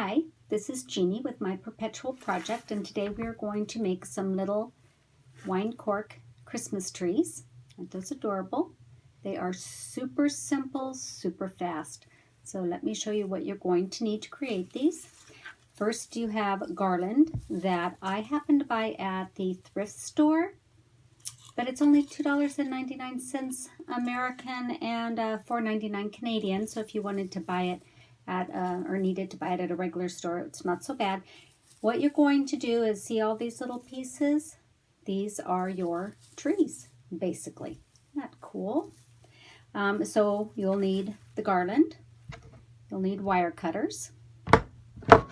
Hi, this is Jeannie with my Perpetual Project, and today we are going to make some little wine cork Christmas trees. Aren't those adorable? They are super simple, super fast. So let me show you what you're going to need to create these. First, you have Garland that I happened to buy at the thrift store, but it's only $2.99 American and $4.99 Canadian. So if you wanted to buy it at or needed to buy it at a regular store, it's not so bad. What you're going to do is see all these little pieces. These are your trees, basically. Isn't that cool? So you'll need the garland. You'll need wire cutters, a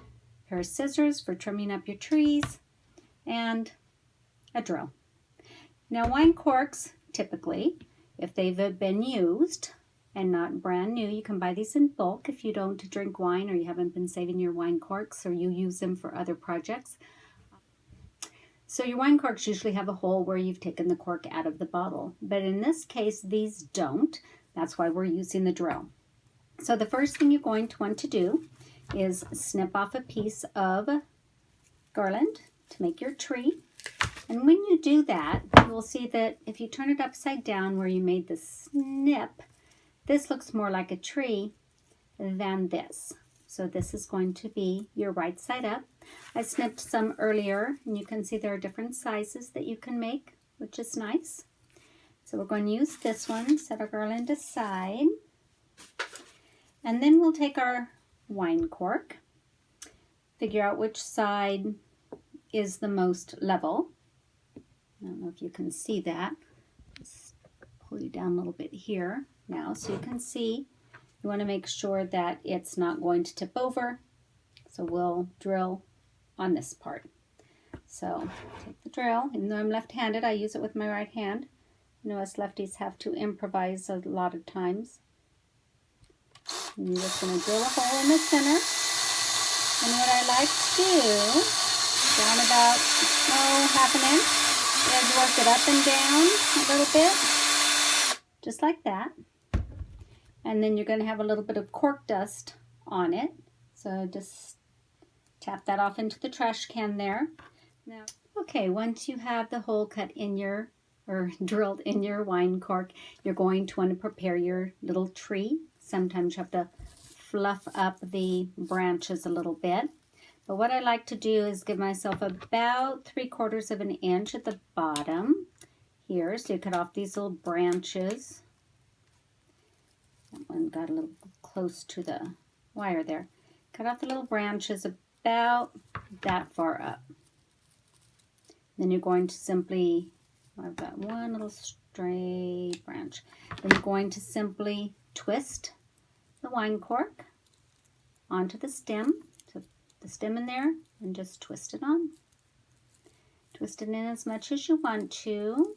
pair of scissors for trimming up your trees, and a drill. Now, wine corks, typically, if they've been used and not brand new, you can buy these in bulk if you don't drink wine or you haven't been saving your wine corks or you use them for other projects. So your wine corks usually have a hole where you've taken the cork out of the bottle. But in this case, these don't. That's why we're using the drill. So the first thing you're going to want to do is snip off a piece of garland to make your tree. And when you do that, you will see that if you turn it upside down where you made the snip, this looks more like a tree than this. So this is going to be your right side up. I snipped some earlier, and you can see there are different sizes that you can make, which is nice. So we're going to use this one, set our garland aside. And then we'll take our wine cork, figure out which side is the most level. I don't know if you can see that. Let's pull you down a little bit here now so you can see. You want to make sure that it's not going to tip over. So we'll drill on this part. So take the drill. Even though I'm left-handed, I use it with my right hand. You know, us lefties have to improvise a lot of times. And you're just going to drill a hole in the center. And what I like to do, down about, half an inch, is work it up and down a little bit, just like that. And then you're going to have a little bit of cork dust on it. So just tap that off into the trash can there. Now, okay, once you have the hole cut in your, or drilled in your wine cork, you're going to want to prepare your little tree. Sometimes you have to fluff up the branches a little bit. But what I like to do is give myself about 3/4 of an inch at the bottom here. So you cut off these little branches. That one got a little close to the wire there. Cut off the little branches about that far up. Then you're going to simply, I've got one little stray branch. Then you're going to simply twist the wine cork onto the stem. So the stem in there and just twist it on. Twist it in as much as you want to.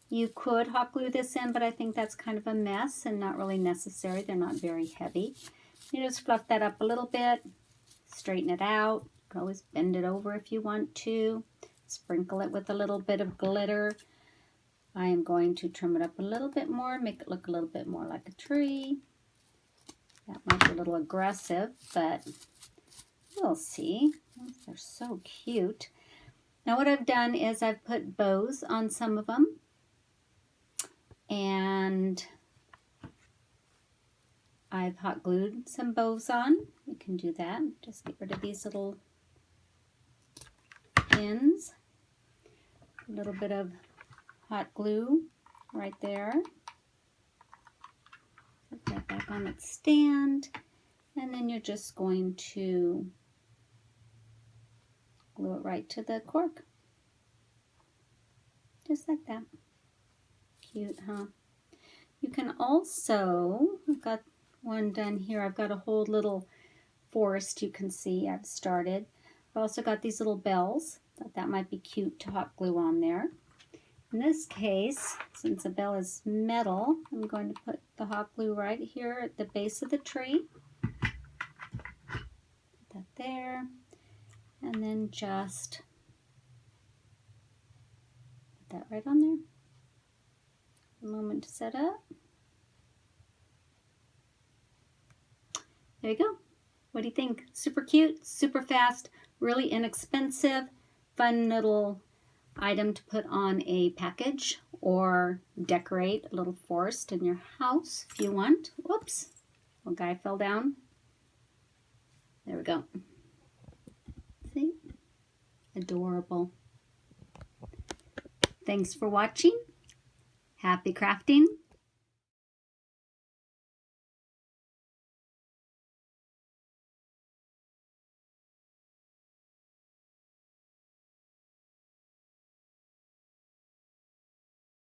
You could hot glue this in, but I think that's kind of a mess and not really necessary. They're not very heavy. You just fluff that up a little bit, straighten it out. You can always bend it over if you want to. Sprinkle it with a little bit of glitter. I am going to trim it up a little bit more, make it look a little bit more like a tree. That might be a little aggressive, but we'll see. They're so cute. Now what I've done is I've put bows on some of them. And I've hot glued some bows on. You can do that. Just get rid of these little pins. A little bit of hot glue right there. Put that back on its stand. And then you're just going to glue it right to the cork. Just like that. Cute, huh? You can also, I've got one done here. I've got a whole little forest you can see I've started. I've also got these little bells. Thought that might be cute to hot glue on there. In this case, since the bell is metal, I'm going to put the hot glue right here at the base of the tree. Put that there. And then just put that right on there. A moment to set up. There you go. What do you think? Super cute, super fast, really inexpensive, fun little item to put on a package or decorate a little forest in your house if you want. Whoops, little guy fell down. There we go. See? Adorable. Thanks for watching. Happy crafting.